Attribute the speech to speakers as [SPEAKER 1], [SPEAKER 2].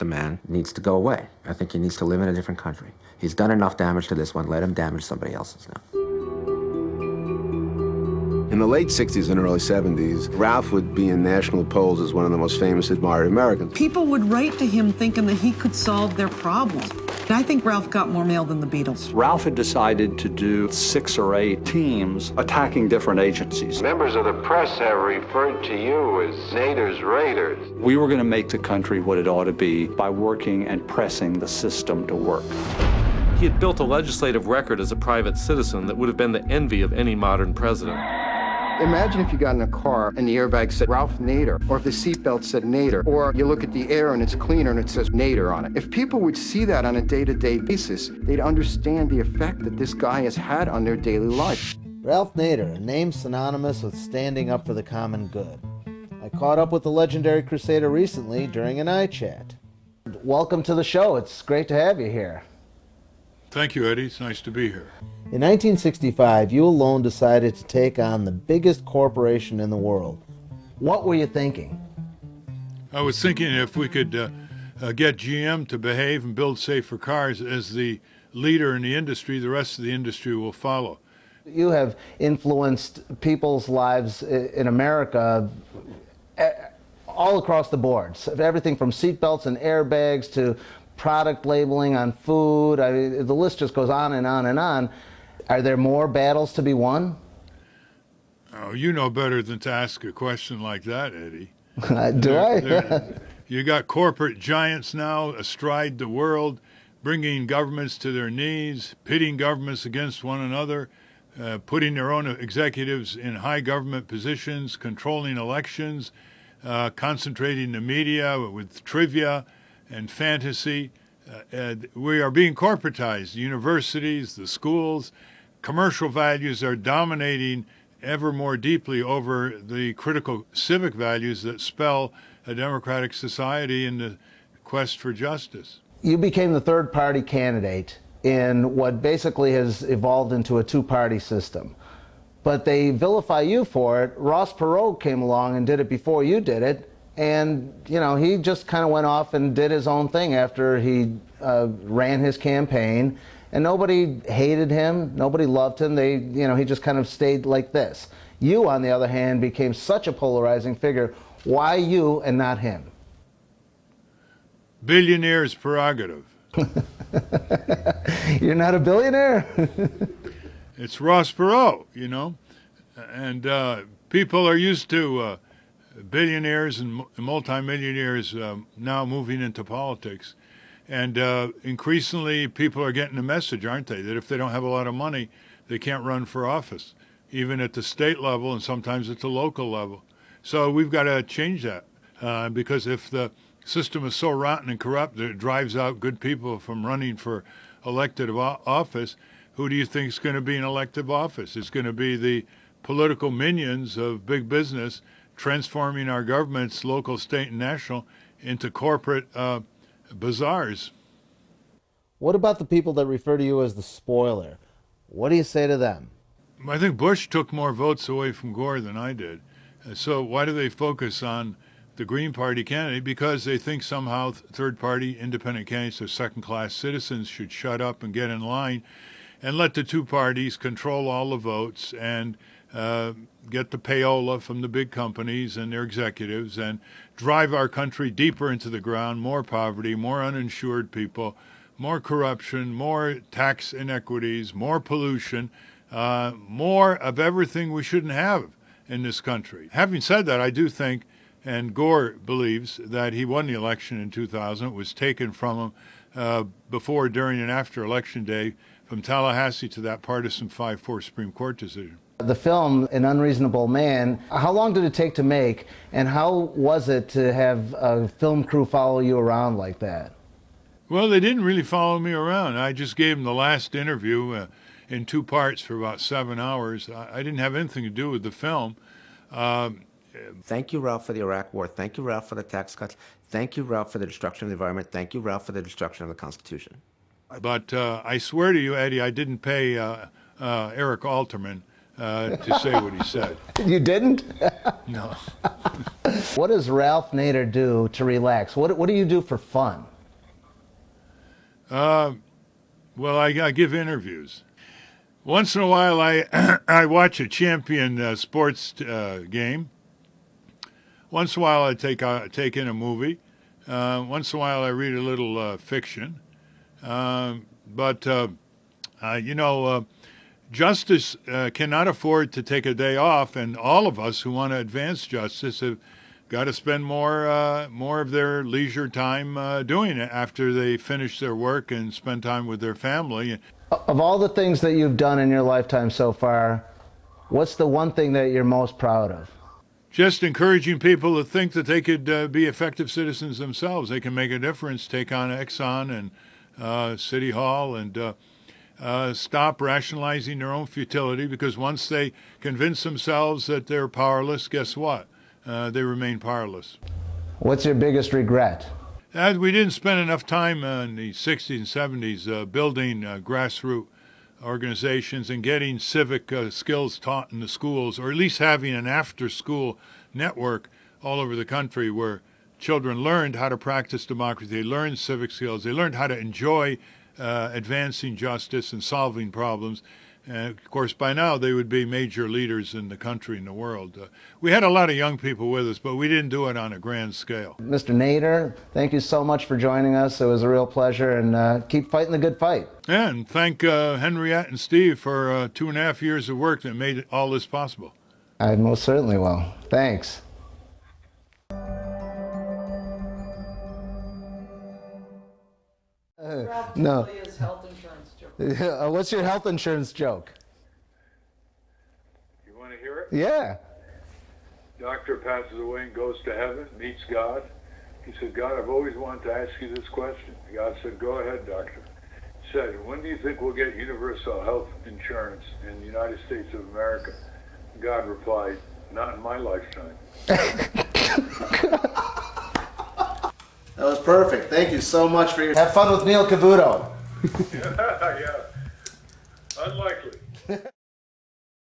[SPEAKER 1] the man needs to go away. I think he needs to live in a different country. He's done enough damage to this one. Let him damage somebody else's now.
[SPEAKER 2] In the late 60s and early 70s, Ralph would be in national polls as one of the most famous admired Americans.
[SPEAKER 3] People would write to him thinking that he could solve their problems. I think Ralph got more mail than the Beatles.
[SPEAKER 4] Ralph had decided to do 6 or 8 teams attacking different agencies.
[SPEAKER 5] Members of the press have referred to you as Nader's Raiders.
[SPEAKER 4] We were going to make the country what it ought to be by working and pressing the system to work.
[SPEAKER 6] He had built a legislative record as a private citizen that would have been the envy of any modern president.
[SPEAKER 7] Imagine if you got in a car and the airbag said Ralph Nader, or if the seatbelt said Nader, or you look at the air and it's cleaner and it says Nader on it. If people would see that on a day-to-day basis, they'd understand the effect that this guy has had on their daily life.
[SPEAKER 8] Ralph Nader, a name synonymous with standing up for the common good. I caught up with the legendary crusader recently during an iChat. Welcome to the show. It's great to have you here.
[SPEAKER 9] Thank you, Eddie. It's nice to be here.
[SPEAKER 8] In 1965, you alone decided to take on the biggest corporation in the world. What were you thinking?
[SPEAKER 9] I was thinking if we could get GM to behave and build safer cars as the leader in the industry, the rest of the industry will follow.
[SPEAKER 8] You have influenced people's lives in America all across the board. So everything from seatbelts and airbags to product labeling on food. I mean, the list just goes on and on and on. Are there more battles to be won?
[SPEAKER 9] Oh, you know better than to ask a question like that, Eddie.
[SPEAKER 8] Do I?
[SPEAKER 9] You got corporate giants now astride the world, bringing governments to their knees, pitting governments against one another, putting their own executives in high government positions, controlling elections, concentrating the media with trivia and fantasy. We are being corporatized. Universities, the schools, commercial values are dominating ever more deeply over the critical civic values that spell a democratic society in the quest for justice.
[SPEAKER 8] You became the third party candidate in what basically has evolved into a two-party system. But they vilify you for it. Ross Perot came along and did it before you did it. And, you know, he just kind of went off and did his own thing after he ran his campaign. And nobody hated him. Nobody loved him. He just kind of stayed like this. You, on the other hand, became such a polarizing figure. Why you and not him?
[SPEAKER 9] Billionaire's prerogative.
[SPEAKER 8] You're not a billionaire?
[SPEAKER 9] It's Ross Perot, you know. And people are used to billionaires and multimillionaires now moving into politics. And increasingly, people are getting the message, aren't they, that if they don't have a lot of money, they can't run for office, even at the state level and sometimes at the local level. So we've got to change that because if the system is so rotten and corrupt that it drives out good people from running for elected office, who do you think is going to be in elective office? It's going to be the political minions of big business transforming our governments, local, state, and national, into corporate bazaars.
[SPEAKER 8] What about the people that refer to you as the spoiler? What do you say to them?
[SPEAKER 9] I think Bush took more votes away from Gore than I did. So why do they focus on the Green Party candidate? Because they think somehow third-party independent candidates are second-class citizens, should shut up and get in line and let the two parties control all the votes and get the payola from the big companies and their executives and drive our country deeper into the ground, more poverty, more uninsured people, more corruption, more tax inequities, more pollution, more of everything we shouldn't have in this country. Having said that, I do think, and Gore believes, that he won the election in 2000. It was taken from him before, during, and after Election Day from Tallahassee to that partisan 5-4 Supreme Court decision.
[SPEAKER 8] The film, An Unreasonable Man, how long did it take to make, and how was it to have a film crew follow you around like that?
[SPEAKER 9] Well, they didn't really follow me around. I just gave them the last interview in 2 parts for about 7 hours. I didn't have anything to do with the film.
[SPEAKER 1] Thank you, Ralph, for the Iraq War. Thank you, Ralph, for the tax cuts. Thank you, Ralph, for the destruction of the environment. Thank you, Ralph, for the destruction of the Constitution.
[SPEAKER 9] But I swear to you, Eddie, I didn't pay Eric Alterman to say what he said.
[SPEAKER 8] You didn't?
[SPEAKER 9] No.
[SPEAKER 8] What does Ralph Nader do to relax? What do you do for fun?
[SPEAKER 9] Well, I give interviews. Once in a while, I watch a champion sports game. Once in a while, I take in a movie. Once in a while, I read a little fiction. But justice cannot afford to take a day off, and all of us who want to advance justice have got to spend more of their leisure time doing it after they finish their work and spend time with their family.
[SPEAKER 8] Of all the things that you've done in your lifetime so far, what's the one thing that you're most proud of?
[SPEAKER 9] Just encouraging people to think that they could be effective citizens themselves. They can make a difference, take on Exxon and City Hall, and stop rationalizing their own futility, because once they convince themselves that they're powerless, guess what? They remain powerless.
[SPEAKER 8] What's your biggest regret?
[SPEAKER 9] We didn't spend enough time in the 60s and 70s building grassroots organizations and getting civic skills taught in the schools, or at least having an after-school network all over the country where children learned how to practice democracy, they learned civic skills, they learned how to enjoy advancing justice and solving problems. Of course, by now they would be major leaders in the country and the world. We had a lot of young people with us, but we didn't do it on a grand scale.
[SPEAKER 8] Mr. Nader, thank you so much for joining us. It was a real pleasure, and keep fighting the good fight.
[SPEAKER 9] Yeah, and thank Henriette and Steve for 2.5 years of work that made all this possible.
[SPEAKER 8] I most certainly will. Thanks. No.
[SPEAKER 3] Health insurance joke.
[SPEAKER 8] What's your health insurance joke?
[SPEAKER 10] You want to hear it?
[SPEAKER 8] Yeah.
[SPEAKER 10] Doctor passes away and goes to heaven, meets God. He said, God, I've always wanted to ask you this question. God said, go ahead, doctor. He said, when do you think we'll get universal health insurance in the United States of America? God replied, not in my lifetime.
[SPEAKER 8] That was perfect. Thank you so much for your... Have fun with Neil Cavuto.
[SPEAKER 10] Yeah.